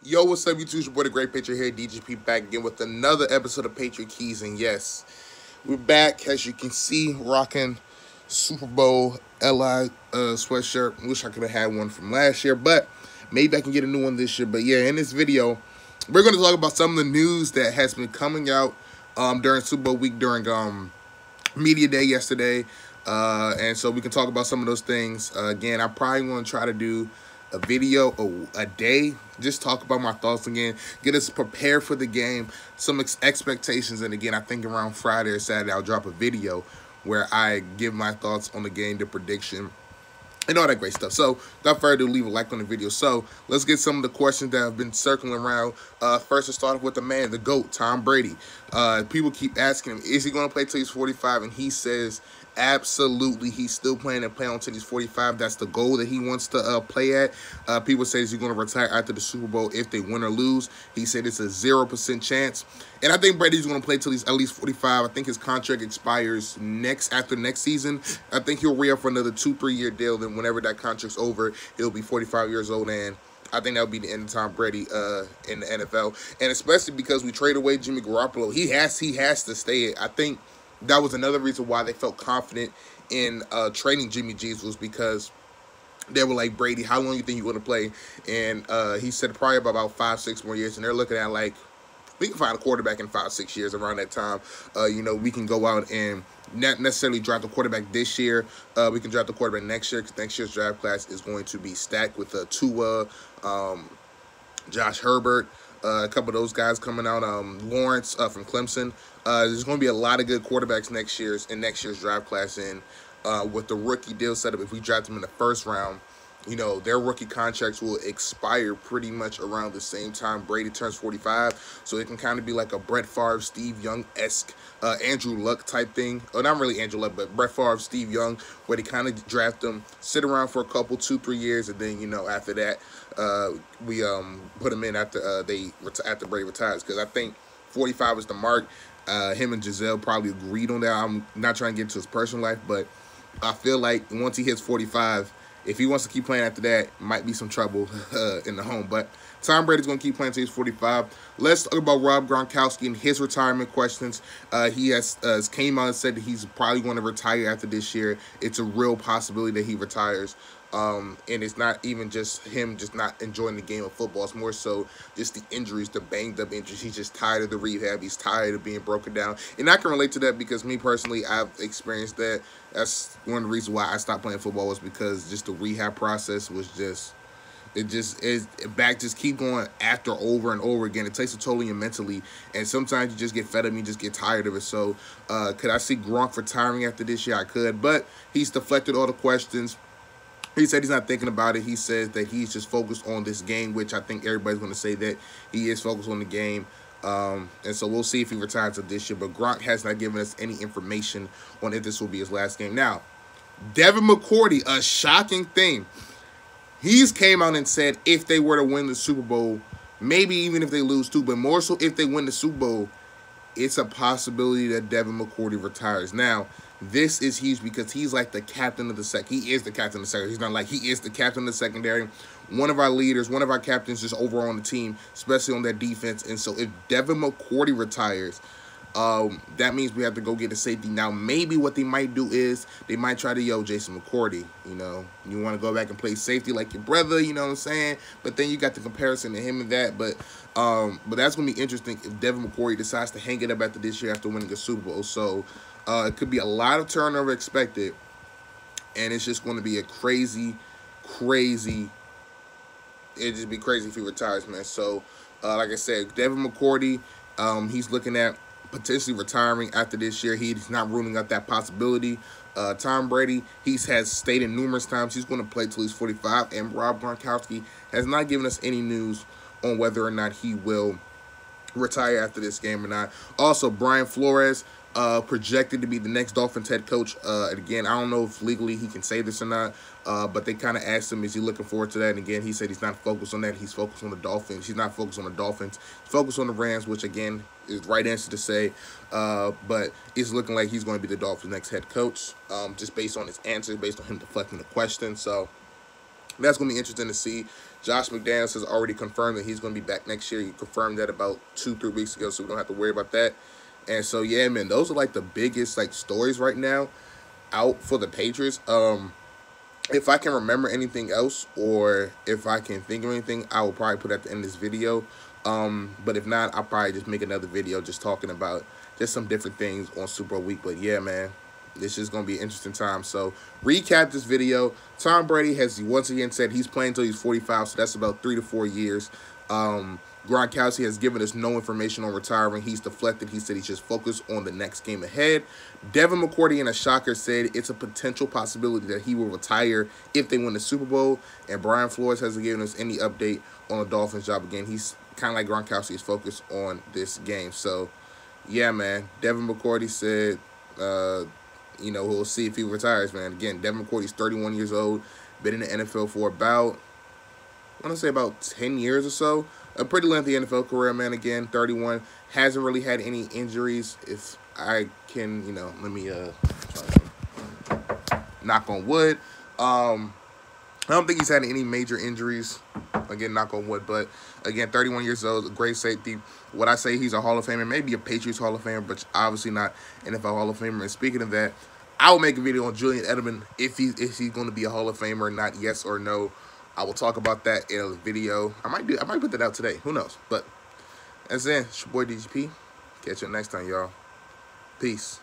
Yo, what's up, YouTube? It's your boy, the Great Patriot here, DGP, back again with another episode of Patriot Keys. And yes, we're back, as you can see, rocking Super Bowl LI sweatshirt. Wish I could have had one from last year, but maybe I can get a new one this year. But yeah, in this video, we're going to talk about some of the news that has been coming out during Super Bowl week, during Media Day yesterday. And so we can talk about some of those things. Again, I'm probably going to try to do a video a day, just talk about my thoughts again, get us prepared for the game, some expectations. And again, I think around Friday or Saturday, I'll drop a video where I give my thoughts on the game, the prediction, and all that great stuff. So, without further ado, leave a like on the video. So, let's get some of the questions that have been circling around. First, let's start off with the man, the GOAT, Tom Brady. People keep asking him, is he going to play till he's 45? And he says, absolutely, he's still planning to play until he's 45. That's the goal that he wants to play at. People say, is he going to retire after the Super Bowl if they win or lose? He said it's a 0% chance. And I think Brady's going to play till he's at least 45. I think his contract expires after next season. I think he'll re-up for another 2-3 year deal. Then whenever that contract's over, he'll be 45 years old. And I think that would be the end of Tom Brady in the NFL. And especially because we trade away Jimmy Garoppolo, he has to stay. I think that was another reason why they felt confident in trading Jimmy G's, was because they were like, Brady, how long do you think you're going to play? And he said probably about 5-6 more years. And they're looking at like, we can find a quarterback in 5-6 years around that time. We can go out and not necessarily draft a quarterback this year. We can draft a quarterback next year, because next year's draft class is going to be stacked with Tua, Josh Herbert, a couple of those guys coming out, Lawrence from Clemson. There's going to be a lot of good quarterbacks next year's draft class. And with the rookie deal set up, if we draft them in the first round, their rookie contracts will expire pretty much around the same time Brady turns 45. So it can kind of be like a Brett Favre, Steve Young-esque, Andrew Luck type thing. Oh, not really Andrew Luck, but Brett Favre, Steve Young, where they kind of draft them, sit around for a couple, 2-3 years, and then, after that, we put them in after Brady retires. Because I think 45 is the mark. Him and Giselle probably agreed on that. I'm not trying to get into his personal life, but I feel like once he hits 45, if he wants to keep playing after that, might be some trouble in the home. But Tom Brady's going to keep playing until he's 45. Let's talk about Rob Gronkowski and his retirement questions. He has came out and said that he's probably going to retire after this year. It's a real possibility that he retires. And it's not even just him just not enjoying the game of football. It's more so just the injuries, the banged up injuries. He's just tired of the rehab. He's tired of being broken down. And I can relate to that, because me personally, I've experienced that. That's one of the reasons why I stopped playing football, was because just the rehab process was just, back just keep going after over and over again. It takes a toll on you mentally, and sometimes you just get fed up and you just get tired of it. So could I see Gronk retiring after this year? I could, but he's deflected all the questions. He said he's not thinking about it. He says that he's just focused on this game, which I think everybody's going to say that he is focused on the game. And so we'll see if he retires this year. But Gronk has not given us any information on if this will be his last game. Now, Devin McCourty, a shocking thing. He's came out and said if they were to win the Super Bowl, maybe even if they lose too, but more so if they win the Super Bowl, it's a possibility that Devin McCourty retires. Now, this is huge because he's like the captain of the secondary. He is the captain of the secondary. He's not like, he is the captain of the secondary. One of our leaders, one of our captains just overall on the team, especially on that defense. And so if Devin McCourty retires, that means we have to go get a safety. Now, maybe what they might do is they might try to, Jason McCourty, you want to go back and play safety like your brother, you know what I'm saying? But then you got the comparison to him and that. But that's going to be interesting if Devin McCourty decides to hang it up after this year after winning a Super Bowl. So it could be a lot of turnover expected, and it's just going to be a crazy, it'd just be crazy if he retires, man. So, like I said, Devin McCourty, he's looking at potentially retiring after this year. He's not ruling out that possibility. Tom Brady, has stated numerous times he's going to play till he's 45, and Rob Gronkowski has not given us any news on whether or not he will retire after this game or not. Also, Brian Flores, projected to be the next Dolphins head coach. Again, I don't know if legally he can say this or not, but they kind of asked him, is he looking forward to that? And again, he said he's not focused on that. He's focused on the Dolphins. He's not focused on the Dolphins. He's focused on the Rams, which, again, is the right answer to say. But it's looking like he's going to be the Dolphins' next head coach, just based on his answers, based on him deflecting the question. So that's going to be interesting to see. Josh McDaniels has already confirmed that he's going to be back next year. He confirmed that about 2-3 weeks ago, so we don't have to worry about that. And so, yeah, man, those are like the biggest like stories right now out for the Patriots. If I can remember anything else, or if I can think of anything, I will probably put it at the end of this video. But if not, I'll probably just make another video just talking about just some different things on Super Bowl week. But yeah, man, this is going to be an interesting time. So, recap this video. Tom Brady has once again said he's playing until he's 45, so that's about 3 to 4 years. Gronkowski has given us no information on retiring. He's deflected. He said he's just focused on the next game ahead. Devin McCourty, in a shocker, said it's a potential possibility that he will retire if they win the Super Bowl. And Brian Flores hasn't given us any update on the Dolphins' job again. He's kind of like Gronkowski is focused on this game. So, yeah, man. Devin McCourty said, we'll see if he retires, man. Again, Devin McCourty's 31 years old, been in the NFL for about, I want to say about 10 years or so. A pretty lengthy NFL career, man. Again, 31. Hasn't really had any injuries. If I can, let me knock on wood. I don't think he's had any major injuries. Again, knock on wood. But, again, 31 years old, a great safety. What I say, he's a Hall of Famer. Maybe a Patriots Hall of Famer, but obviously not NFL Hall of Famer. And speaking of that, I will make a video on Julian Edelman if he's going to be a Hall of Famer or not, yes or no. I will talk about that in a video. I might put that out today. Who knows? But that's it. It's your boy DGP. Catch you next time, y'all. Peace.